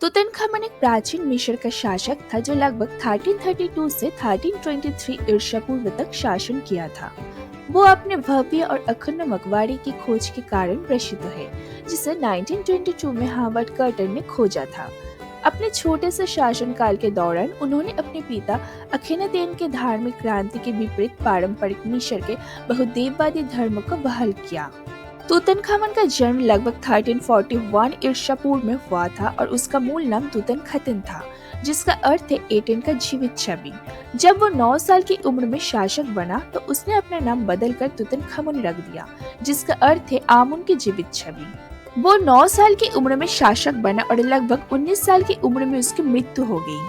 तुतनखामन एक प्राचीन मिस्र का शासक था जो लगभग 1332 से 1323 ईसा पूर्व तक शासन किया था। वो अपने भव्य और अखंड मकबरे की खोज के कारण प्रसिद्ध है, जिसे 1922 में हार्वर्ड कार्टर ने खोजा था। अपने छोटे से शासनकाल के दौरान उन्होंने अपने पिता अखेनातेन के धार्मिक क्रांति के विपरीत पारंपरिक मिस्र के बहुदेववादी धर्म को बहाल किया। तूतनखामन का जन्म लगभग 1341 ईसा पूर्व में हुआ था और उसका मूल नाम तूतनखतन था, जिसका अर्थ है 18 का जीवित छवि। जब वो 9 साल की उम्र में शासक बना तो उसने अपना नाम बदलकर तूतनखामुन रख दिया, जिसका अर्थ है आमुन की जीवित छवि। वो 9 साल की उम्र में शासक बना और लगभग 19 साल की उम्र में उसकी मृत्यु हो गई।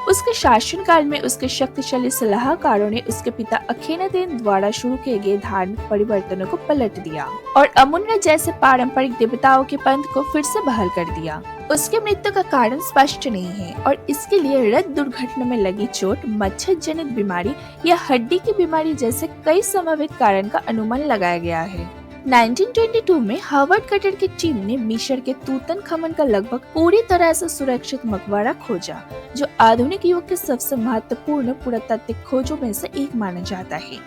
उसके शासनकाल में उसके शक्तिशाली सलाहकारों ने उसके पिता अखेनातेन द्वारा शुरू किए गए धार्मिक परिवर्तनों को पलट दिया और अमुन्ना जैसे पारंपरिक देवताओं के पंथ को फिर से बहाल कर दिया। उसकी मृत्यु का कारण स्पष्ट नहीं है और इसके लिए रथ दुर्घटना में लगी चोट, मच्छर जनित बीमारी या हड्डी की बीमारी जैसे कई संभावित कारण का अनुमान लगाया गया है। 1922 में हार्वर्ड कार्टर की टीम ने मिस्र के तूतनखामन का लगभग पूरी तरह से सुरक्षित मकबरा खोजा, जो आधुनिक युग के सबसे महत्वपूर्ण पुरातात्विक खोजों में से एक माना जाता है।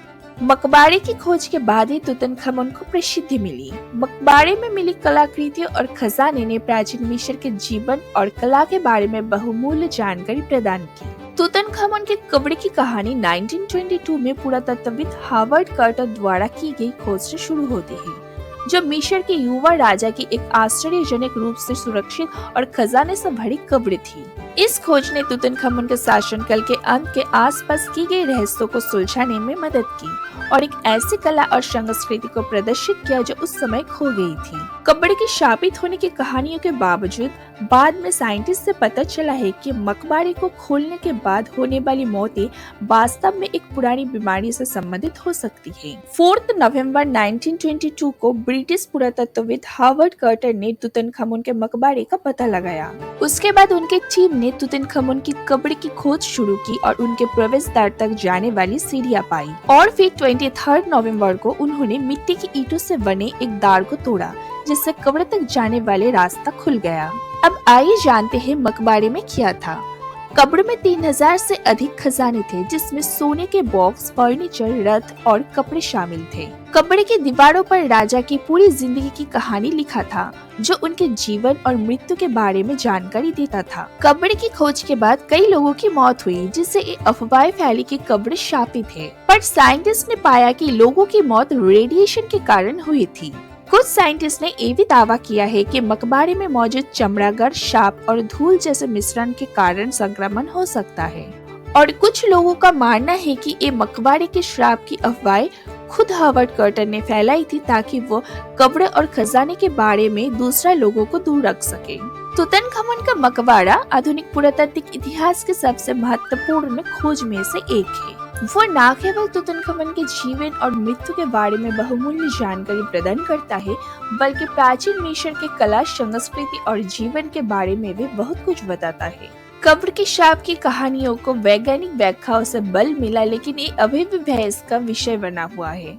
मकबरे की खोज के बाद ही तूतनखामन को प्रसिद्धि मिली। मकबरे में मिली कलाकृतियों और खजाने ने प्राचीन मिस्र के जीवन और कला के बारे में बहुमूल्य जानकारी प्रदान की। तूतनखामन की कब्र की कहानी 1922 में पुरातत्वविद हार्वर्ड कार्टर द्वारा की गई खोज से शुरू होती है, जो मिस्र के युवा राजा की एक आश्चर्यजनक रूप से सुरक्षित और खजाने से भरी कब्र थी। इस खोज ने तूतनखामन के शासनकाल के अंत के आसपास की गई रहस्यों को सुलझाने में मदद की और एक ऐसी कला और संस्कृति को प्रदर्शित किया जो उस समय खो गई थी। कब्र के शापित होने की कहानियों के बावजूद बाद में साइंटिस्ट से पता चला है कि मकबरे को खोलने के बाद होने वाली मौतें वास्तव में एक पुरानी बीमारी से संबंधित हो सकती है। 4 नवंबर 1922 को ब्रिटिश पुरातत्वविद हार्वर्ड कार्टर ने तूतनखामन के मकबरे का पता लगाया। उसके बाद उनकी टीम ने तूतनखामन की कब्र की खोज शुरू की और उनके प्रवेश द्वार तक जाने वाली सीढ़ियां पाई और फिर 23 नवंबर को उन्होंने मिट्टी की ईंटों से बने एक द्वार को तोड़ा, जिससे कब्र तक जाने वाले रास्ता खुल गया। अब आइए जानते हैं मकबरे में क्या था। कब्र में 3000 से अधिक खजाने थे, जिसमें सोने के बॉक्स, फर्नीचर, रथ और कपड़े शामिल थे। कब्र की दीवारों पर राजा की पूरी जिंदगी की कहानी लिखा था, जो उनके जीवन और मृत्यु के बारे में जानकारी देता था। कब्र की खोज के बाद कई लोगों की मौत हुई, जिससे ये अफवाह फैली कि कब्र शापित है, पर साइंटिस्ट ने पाया कि लोगों की मौत रेडिएशन के कारण हुई थी। कुछ साइंटिस्ट ने ये भी दावा किया है कि मकबरे में मौजूद चमड़ागढ़, सांप और धूल जैसे मिश्रण के कारण संक्रमण हो सकता है और कुछ लोगों का मानना है कि ये मकबरे के श्राप की अफवाह खुद हार्वर्ड कार्टर ने फैलाई थी ताकि वो कब्र और खजाने के बारे में दूसरा लोगों को दूर रख सके। तूतनखामन का मकबरा आधुनिक पुरातात्विक इतिहास के सबसे महत्वपूर्ण खोज में से एक है। वो न केवल तूतनखामन के जीवन और मृत्यु के बारे में बहुमूल्य जानकारी प्रदान करता है, बल्कि प्राचीन मिस्र के कला, संस्कृति और जीवन के बारे में भी बहुत कुछ बताता है। कब्र के शाप की कहानियों को वैज्ञानिक व्याख्याओं से बल मिला, लेकिन ये अभी भी बहस का विषय बना हुआ है।